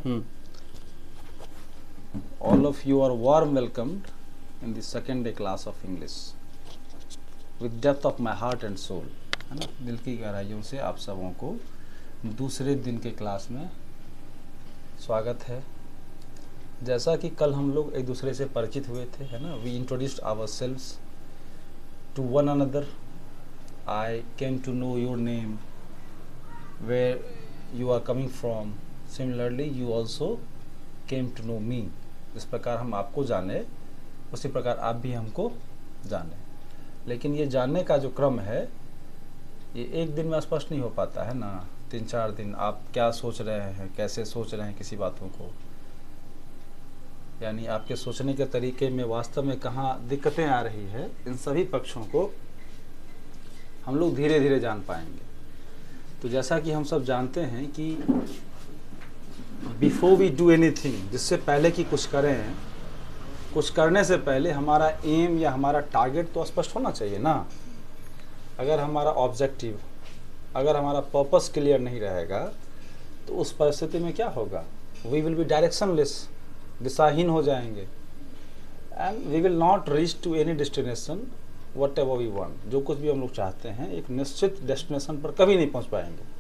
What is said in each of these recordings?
All of you are warm welcomed in the second day class of English with depth of my heart and soul, है ना। दिल की गहराइयों से आप सबों को दूसरे दिन के क्लास में स्वागत है। जैसा कि कल हम लोग एक दूसरे से परिचित हुए थे, है ना। We introduced ourselves to one another. I came to know your name, where you are coming from. Similarly you also came to know me. इस प्रकार हम आपको जाने, उसी प्रकार आप भी हमको जाने। लेकिन ये जानने का जो क्रम है ये एक दिन में स्पष्ट नहीं हो पाता है ना। 3-4 दिन आप क्या सोच रहे हैं, कैसे सोच रहे हैं किसी बातों को, यानी आपके सोचने के तरीके में वास्तव में कहाँ दिक्कतें आ रही है, इन सभी पक्षों को हम लोग धीरे धीरे जान पाएंगे। तो जैसा कि हम सब जानते हैं कि बिफोर वी डू एनीथिंग, जिससे पहले कि कुछ करें, कुछ करने से पहले हमारा एम या हमारा टारगेट तो स्पष्ट होना चाहिए ना। अगर हमारा ऑब्जेक्टिव, अगर हमारा पर्पस क्लियर नहीं रहेगा तो उस परिस्थिति में क्या होगा? वी विल बी डायरेक्शनलेस, दिशाहीन हो जाएंगे। And we will not reach to any destination whatever we want. जो कुछ भी हम लोग चाहते हैं एक निश्चित डेस्टिनेशन पर कभी नहीं पहुंच पाएंगे।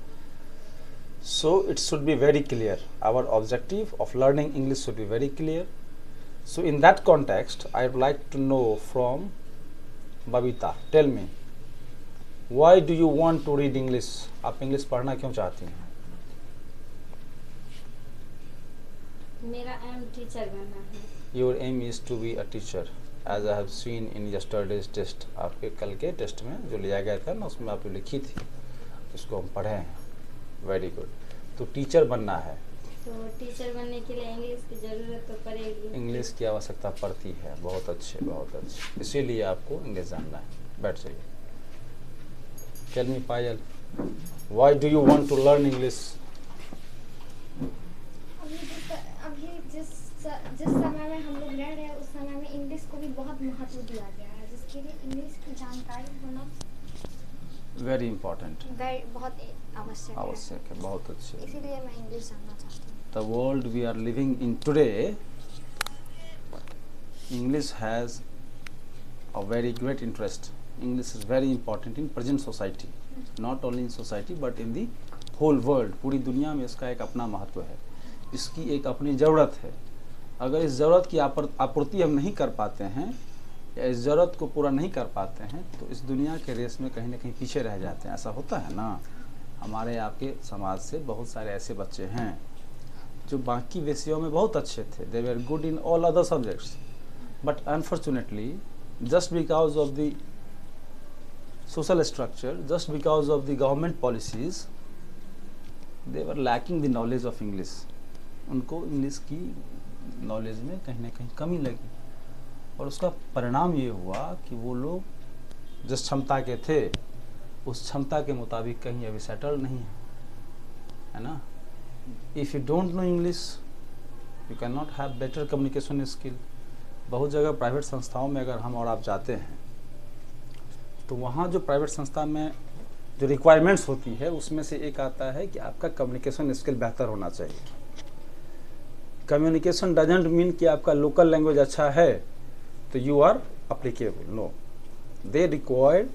So it should be very clear. Our objective of learning English should be very clear. So in that context, I would like to know from Babita. Tell me, why do you want to read English? आप English पढ़ना क्यों चाहती हैं? मेरा am teacher बनना है। Your aim is to be a teacher. As I have seen in yesterday's test, आपके कल के टेस्ट में जो लिया गया था ना, उसमें आपने लिखी थी, उसको हम पढ़े हैं। Very good. तो टीचर बनना है, तो टीचर बनने के लिए इंग्लिश की ज़रूरत तो पड़ेगी। इंग्लिश की आवश्यकता पड़ती है। बहुत अच्छे, बहुत अच्छे। इसीलिए आपको इंग्लिश जानना है। बैठ जाइए। Tell me Payal, why do you want to learn English? अभी जिस समय में हम लोग रह रहे हैं उस समय में इंग्लिश को भी बहुत महत्व दिया गया है, जिसके लिए इंग्लिश की जानकारी होना वेरी इंपॉर्टेंट, बहुत आवश्यक है। बहुत अच्छे। इसीलिए मैं इंग्लिश जानना चाहती हूँ। The world we are living in today, English has a very great interest. English is very important in present society, not only in society but in the whole world. पूरी दुनिया में इसका एक अपना महत्व है, इसकी एक अपनी ज़रूरत है। अगर इस ज़रूरत की आपूर्ति हम नहीं कर पाते हैं या इस ज़रूरत को पूरा नहीं कर पाते हैं तो इस दुनिया के रेस में कहीं ना कहीं पीछे रह जाते हैं। ऐसा होता है ना। हमारे आपके समाज से बहुत सारे ऐसे बच्चे हैं जो बाकी विषयों में बहुत अच्छे थे, they were good in all other subjects, but unfortunately just because of the social structure, just because of the government policies, they were lacking the knowledge of English. उनको इंग्लिश की नॉलेज में कहीं ना कहीं कमी लगी और उसका परिणाम ये हुआ कि वो लोग जिस क्षमता के थे उस क्षमता के मुताबिक कहीं अभी सेटल नहीं है ना। If you don't know English you can not have better communication skill. बहुत जगह प्राइवेट संस्थाओं में अगर हम और आप जाते हैं तो वहाँ जो प्राइवेट संस्था में जो रिक्वायरमेंट्स होती है उसमें से एक आता है कि आपका कम्युनिकेशन स्किल बेहतर होना चाहिए। कम्युनिकेशन डजंट मीन कि आपका लोकल लैंग्वेज अच्छा है तो you are applicable. No, they require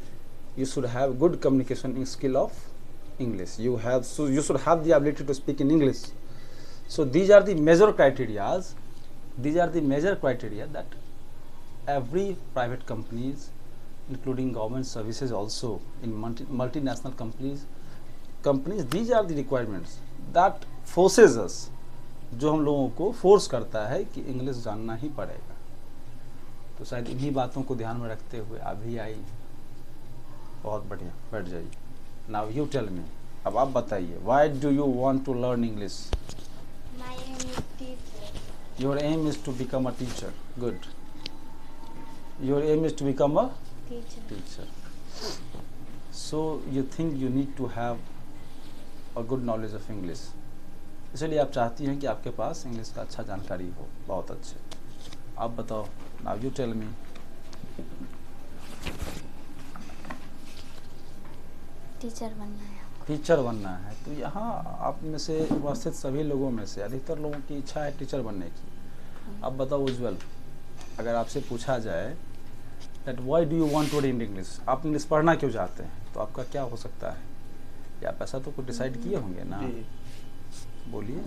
you should have good communication skill of English. You should have the ability to speak in English. So these are the major criteria. These are the major criteria that every private companies, including government services, also in multinational companies. These are the requirements that forces us. जो हम लोगों को force करता है कि English जानना ही पड़ेगा। तो शायद इन्हीं बातों को ध्यान में रखते हुए अभी आई। बहुत बढ़िया, बैठ जाइए। नाउ यू टेल मी, अब आप बताइए, why do you want to learn English? My aim is teacher. Your aim is to become a teacher. Good. Your aim is to become a teacher. So you think you need to have a good knowledge of English. इसलिए आप चाहती हैं कि आपके पास English का अच्छा जानकारी हो। बहुत अच्छे। आप बताओ, now you tell me. Teacher बनना है। टीचर बनना है, तो यहाँ आप में से उपस्थित सभी लोगों में से अधिकतर लोगों की इच्छा है टीचर बनने की। अब बताओ उज्जवल, अगर आपसे पूछा जाए that why do you want to read English, आप इंग्लिश पढ़ना क्यों चाहते हैं, तो आपका क्या हो सकता है? या आप ऐसा तो कुछ डिसाइड किए होंगे ना? बोलिए,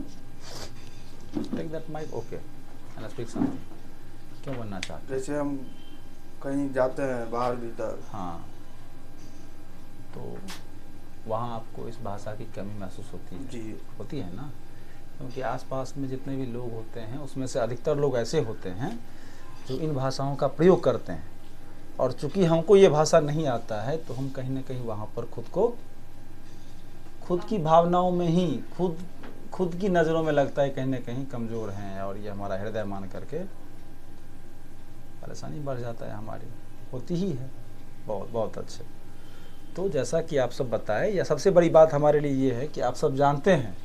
take that mic, okay, and speak something. क्यों बनना चाहते हैं? जैसे हम कहीं जाते हैं बाहर भीतर, हाँ, तो वहाँ आपको इस भाषा की कमी महसूस होती है? जी होती है ना, क्योंकि आसपास में जितने भी लोग होते हैं उसमें से अधिकतर लोग ऐसे होते हैं जो इन भाषाओं का प्रयोग करते हैं, और चूंकि हमको ये भाषा नहीं आता है तो हम कहीं ना कहीं वहाँ पर खुद की भावनाओं में ही खुद की नज़रों में लगता है कहीं ना कहीं कमज़ोर हैं, और ये हमारा हृदय मान करके परेशानी बढ़ जाता है हमारी, होती ही है। बहुत बहुत अच्छे। तो जैसा कि आप सब बताए, या सबसे बड़ी बात हमारे लिए ये है कि आप सब जानते हैं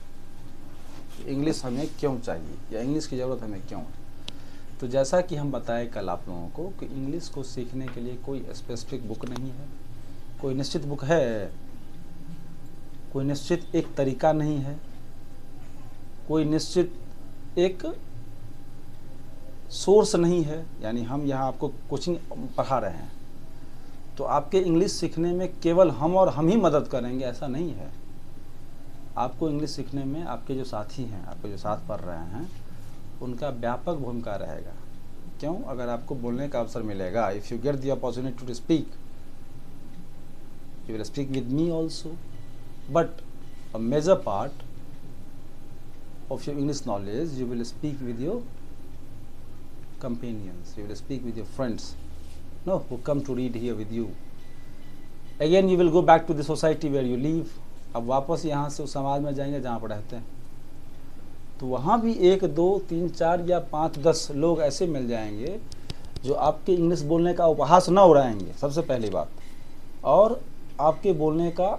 कि इंग्लिश हमें क्यों चाहिए या इंग्लिश की ज़रूरत हमें क्यों है। तो जैसा कि हम बताए कल आप लोगों को कि इंग्लिश को सीखने के लिए कोई स्पेसिफिक बुक नहीं है, कोई निश्चित बुक है, कोई निश्चित एक तरीका नहीं है, कोई निश्चित एक सोर्स नहीं है। यानी हम यहाँ आपको कोचिंग पढ़ा रहे हैं तो आपके इंग्लिश सीखने में केवल हम और हम ही मदद करेंगे, ऐसा नहीं है। आपको इंग्लिश सीखने में आपके जो साथी हैं, आपके जो साथ पढ़ रहे हैं, उनका व्यापक भूमिका रहेगा। क्यों? अगर आपको बोलने का अवसर मिलेगा, if you get the opportunity to speak, you will speak with me also, but a major part of your English knowledge you will speak with your companions, you will speak with your friends, no, who come to read here with you. Again you will go back to the society where you live. अब वापस यहाँ से उस समाज में जाएंगे जहाँ पर रहते हैं, तो वहाँ भी 1 2 3 4 या 5 10 लोग ऐसे मिल जाएंगे जो आपके इंग्लिश बोलने का उपहास न उड़ाएंगे, सबसे पहली बात, और आपके बोलने का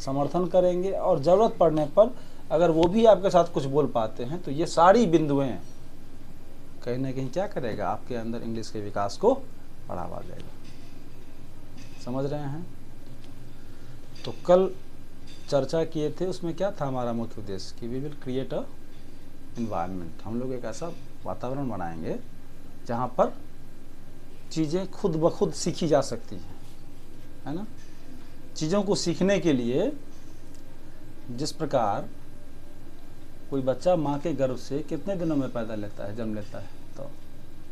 समर्थन करेंगे, और ज़रूरत पड़ने पर अगर वो भी आपके साथ कुछ बोल पाते हैं तो ये सारी बिंदुएं कहीं ना कहीं क्या करेगा, आपके अंदर इंग्लिश के विकास को बढ़ावा देगा। समझ रहे हैं? तो कल चर्चा किए थे, उसमें क्या था हमारा मुख्य उद्देश्य कि we will create a environment, हम लोग एक ऐसा वातावरण बनाएंगे जहाँ पर चीज़ें खुद ब खुद सीखी जा सकती हैं, है ना। चीज़ों को सीखने के लिए जिस प्रकार कोई बच्चा माँ के गर्भ से कितने दिनों में पैदा लेता है, जन्म लेता है, तो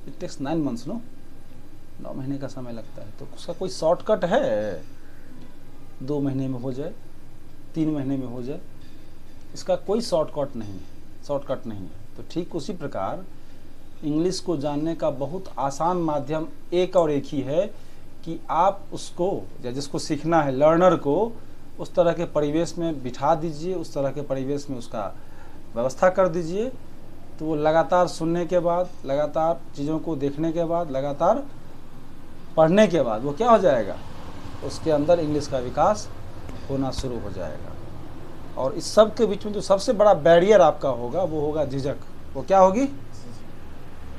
इट टेक्स 9 months, 9 महीने का समय लगता है। तो उसका कोई शॉर्टकट है? 2 महीने में हो जाए, 3 महीने में हो जाए, इसका कोई शॉर्टकट नहीं है। तो ठीक उसी प्रकार इंग्लिश को जानने का बहुत आसान माध्यम एक और एक ही है कि आप उसको, या जिसको सीखना है, लर्नर को उस तरह के परिवेश में बिठा दीजिए, उस तरह के परिवेश में उसका व्यवस्था कर दीजिए, तो वो लगातार सुनने के बाद, लगातार चीज़ों को देखने के बाद, लगातार पढ़ने के बाद वो क्या हो जाएगा, उसके अंदर इंग्लिश का विकास होना शुरू हो जाएगा। और इस सब के बीच में जो सबसे बड़ा बैरियर आपका होगा वो होगा झिझक। वो क्या होगी?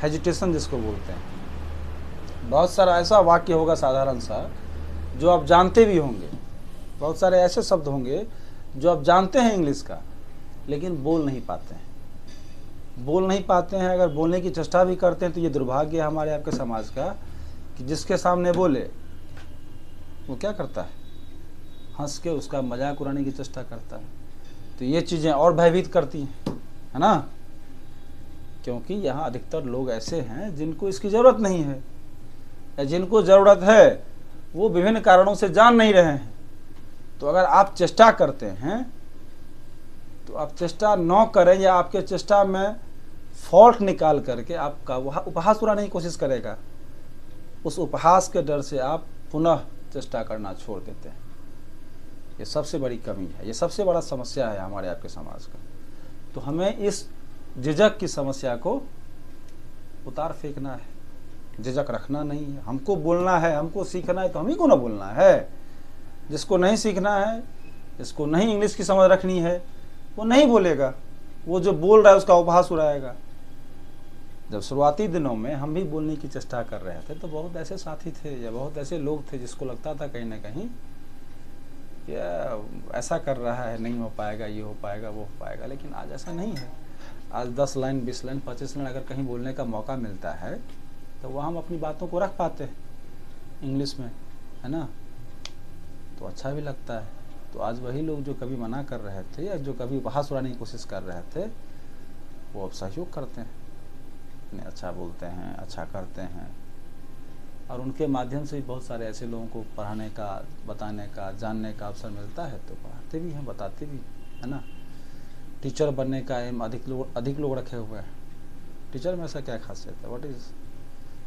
हेजिटेशन जिसको बोलते हैं। बहुत सारा ऐसा वाक्य होगा साधारण सा जो आप जानते भी होंगे, बहुत सारे ऐसे शब्द होंगे जो आप जानते हैं इंग्लिश का, लेकिन बोल नहीं पाते हैं। अगर बोलने की चेष्टा भी करते हैं तो ये दुर्भाग्य है हमारे आपके समाज का कि जिसके सामने बोले वो क्या करता है, हंस के उसका मजाक उड़ाने की चेष्टा करता है। तो ये चीज़ें और भयभीत करती हैं, है ना, क्योंकि यहाँ अधिकतर लोग ऐसे हैं जिनको इसकी ज़रूरत नहीं है, या जिनको ज़रूरत है वो विभिन्न कारणों से जान नहीं रहे हैं। तो अगर आप चेष्टा करते हैं तो आप चेष्टा न करें, या आपके चेष्टा में फॉल्ट निकाल करके आपका वह उपहास उड़ाने की कोशिश करेगा, उस उपहास के डर से आप पुनः चेष्टा करना छोड़ देते हैं। ये सबसे बड़ी कमी है, ये सबसे बड़ा समस्या है हमारे आपके समाज का। तो हमें इस झिझक की समस्या को उतार फेंकना है, झिझक रखना नहीं है। हमको बोलना है, हमको सीखना है, तो हम ही को ना बोलना है। जिसको नहीं सीखना है, जिसको नहीं इंग्लिश की समझ रखनी है, वो नहीं बोलेगा, वो जो बोल रहा है उसका उपहास उड़ाएगा। जब शुरुआती दिनों में हम भी बोलने की चेष्टा कर रहे थे तो बहुत ऐसे साथी थे या बहुत ऐसे लोग थे जिसको लगता था कहीं ना कहीं कि ऐसा कर रहा है, नहीं हो पाएगा, ये हो पाएगा, वो हो पाएगा, लेकिन आज ऐसा नहीं है। आज 10 लाइन, 20 लाइन, 25 लाइन अगर कहीं बोलने का मौका मिलता है तो वह हम अपनी बातों को रख पाते हैं इंग्लिश में, है ना, तो अच्छा भी लगता है। तो आज वही लोग जो कभी मना कर रहे थे या जो कभी बहस उड़ाने की कोशिश कर रहे थे, वो अब सहयोग करते हैं, नहीं अच्छा बोलते हैं, अच्छा करते हैं, और उनके माध्यम से भी बहुत सारे ऐसे लोगों को पढ़ाने का, बताने का, जानने का अवसर मिलता है, तो पढ़ाते भी हैं, बताते भी, है ना। टीचर बनने का एम अधिक लोग रखे हुए हैं। टीचर में ऐसा क्या खासियत है? What is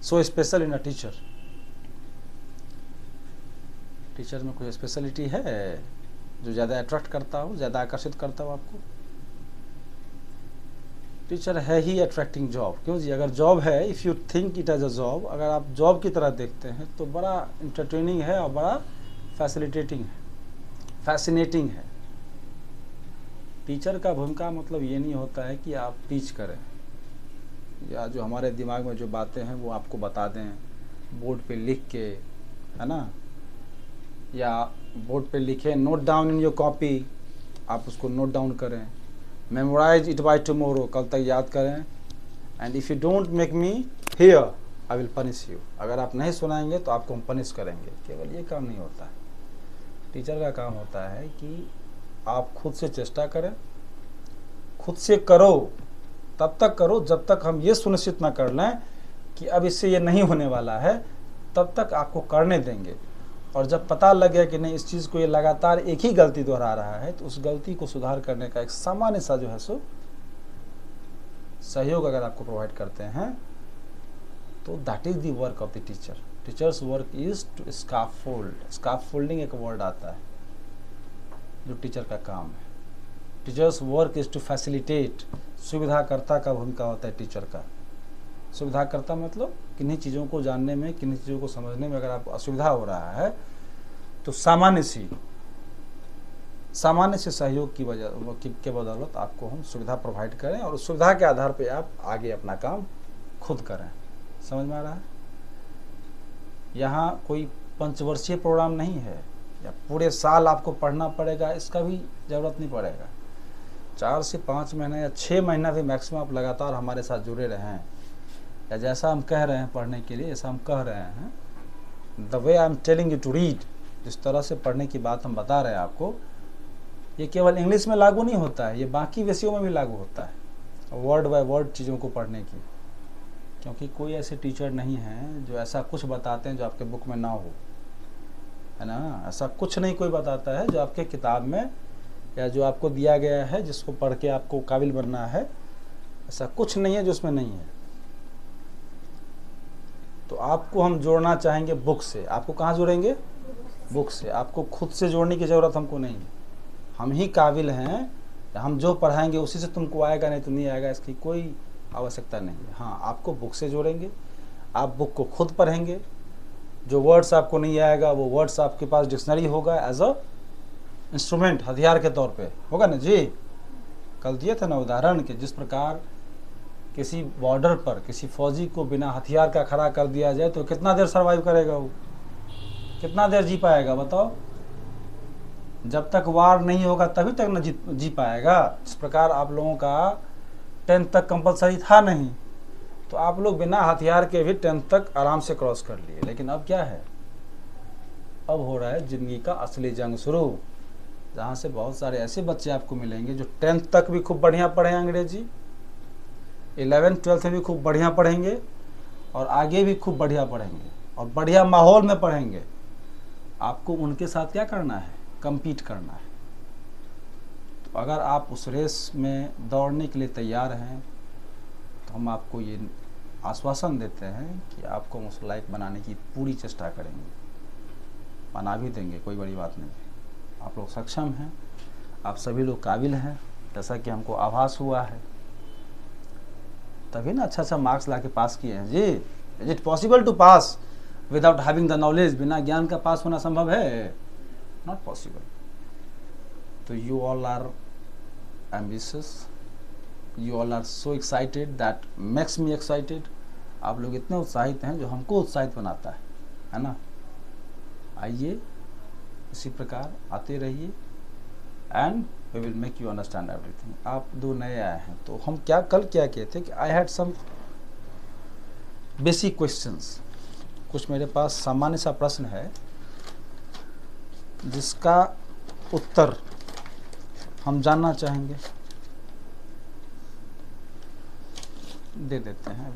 so special in a teacher? Teacher में कोई स्पेशलिटी है जो ज़्यादा अट्रैक्ट करता हो, ज़्यादा आकर्षित करता हो आपको? टीचर है ही अट्रैक्टिंग जॉब। क्यों जी? अगर जॉब है, if you think it as a job, अगर आप जॉब की तरह देखते हैं तो बड़ा इंटरटेनिंग है और बड़ा फैसिलिटेटिंग है, फैसिनेटिंग है। टीचर का भूमिका मतलब ये नहीं होता है कि आप टीच करें या जो हमारे दिमाग में जो बातें हैं वो आपको बता दें बोर्ड पे लिख के, है ना, या बोर्ड पे लिखें, note down in your copy, आप उसको नोट डाउन करें, मेमोराइज इट बाय टुमारो, कल तक याद करें, and if you don't make me here I will punish you, अगर आप नहीं सुनाएंगे तो आपको हम पनिश करेंगे। केवल ये काम नहीं होता है। टीचर का काम होता है कि आप खुद से चेष्टा करें, खुद से करो, तब तक करो जब तक हम ये सुनिश्चित ना कर लें कि अब इससे ये नहीं होने वाला है, तब तक आपको करने देंगे। और जब पता लग गया कि नहीं इस चीज़ को ये लगातार एक ही गलती दोहरा रहा है, तो उस गलती को सुधार करने का एक सामान्य सा जो है सो सहयोग अगर आपको प्रोवाइड करते हैं, तो that is the work of the teacher. Teacher's work is to scaffold, scaffolding एक वर्ड आता है जो टीचर का काम है। Teacher's work is to facilitate, सुविधाकर्ता का भूमिका होता है टीचर का। सुविधाकर्ता मतलब किन्हीं चीज़ों को जानने में, किन्हीं चीज़ों को समझने में अगर आपको असुविधा हो रहा है तो सामान्य से सहयोग की वजह के बदौलत आपको हम सुविधा प्रोवाइड करें और उस सुविधा के आधार पे आप आगे अपना काम खुद करें। समझ में आ रहा है? यहाँ कोई पंचवर्षीय प्रोग्राम नहीं है या पूरे साल आपको पढ़ना पड़ेगा, इसका भी ज़रूरत नहीं पड़ेगा। 4 से 5 महीने या 6 महीना भी मैक्सिमम आप लगातार हमारे साथ जुड़े रहें, या जैसा हम कह रहे हैं पढ़ने के लिए, ऐसा हम कह रहे हैं, the way I am telling you to read, जिस तरह से पढ़ने की बात हम बता रहे हैं आपको, ये केवल इंग्लिश में लागू नहीं होता है, ये बाकी विषयों में भी लागू होता है, वर्ड बाय वर्ड चीज़ों को पढ़ने की। क्योंकि कोई ऐसे टीचर नहीं है जो ऐसा कुछ बताते हैं जो आपके बुक में ना हो, है ना। ऐसा कुछ नहीं कोई बताता है जो आपके किताब में या जो आपको दिया गया है जिसको पढ़ के आपको काबिल बनना है, ऐसा कुछ नहीं है जो उसमें नहीं है। तो आपको हम जोड़ना चाहेंगे बुक से। आपको कहाँ जोड़ेंगे? बुक से। आपको खुद से जोड़ने की ज़रूरत हमको नहीं है। हम ही काबिल हैं, हम जो पढ़ाएंगे उसी से तुमको आएगा, नहीं तो नहीं आएगा, इसकी कोई आवश्यकता नहीं है। हाँ, आपको बुक से जोड़ेंगे, आप बुक को खुद पढ़ेंगे, जो वर्ड्स आपको नहीं आएगा वो वर्ड्स आपके पास डिक्शनरी होगा, एज अ इंस्ट्रूमेंट, हथियार के तौर पे होगा ना जी। कल दिए थे ना उदाहरण कि जिस प्रकार किसी बॉर्डर पर किसी फौजी को बिना हथियार का खड़ा कर दिया जाए तो कितना देर सरवाइव करेगा वो, कितना देर जी पाएगा बताओ? जब तक वार नहीं होगा तभी तक न जी पाएगा। इस प्रकार आप लोगों का 10th तक कंपलसरी था नहीं, तो आप लोग बिना हथियार के भी 10th तक आराम से क्रॉस कर लिए। लेकिन अब क्या है? अब हो रहा है ज़िंदगी का असली जंग शुरू, जहाँ से बहुत सारे ऐसे बच्चे आपको मिलेंगे जो 10th तक भी खूब बढ़िया पढ़े अंग्रेजी, 11th 12th में भी खूब बढ़िया पढ़ेंगे और आगे भी खूब बढ़िया पढ़ेंगे और बढ़िया माहौल में पढ़ेंगे। आपको उनके साथ क्या करना है? compete करना है। तो अगर आप उस रेस में दौड़ने के लिए तैयार हैं तो हम आपको ये आश्वासन देते हैं कि आपको हम उस लायक बनाने की पूरी चेष्टा करेंगे, बना भी देंगे, कोई बड़ी बात नहीं। आप लोग सक्षम हैं, आप सभी लोग काबिल हैं, जैसा कि हमको आभास हुआ है, तभी ना अच्छा मार्क्स ला के पास किए हैं जी। Is it possible to pass without having the knowledge? बिना ज्ञान का पास होना संभव है? Not possible. तो you all are ambitious, you all are so excited that makes me excited. आप लोग इतने उत्साहित हैं जो हमको उत्साहित बनाता है ना। आइए इसी प्रकार आते रहिए and we will make you understand everything. आप 2 नए आए हैं तो हम कल क्या किए थे कि I had some basic questions, कुछ मेरे पास सामान्य सा प्रश्न है जिसका उत्तर हम जानना चाहेंगे, दे देते हैं।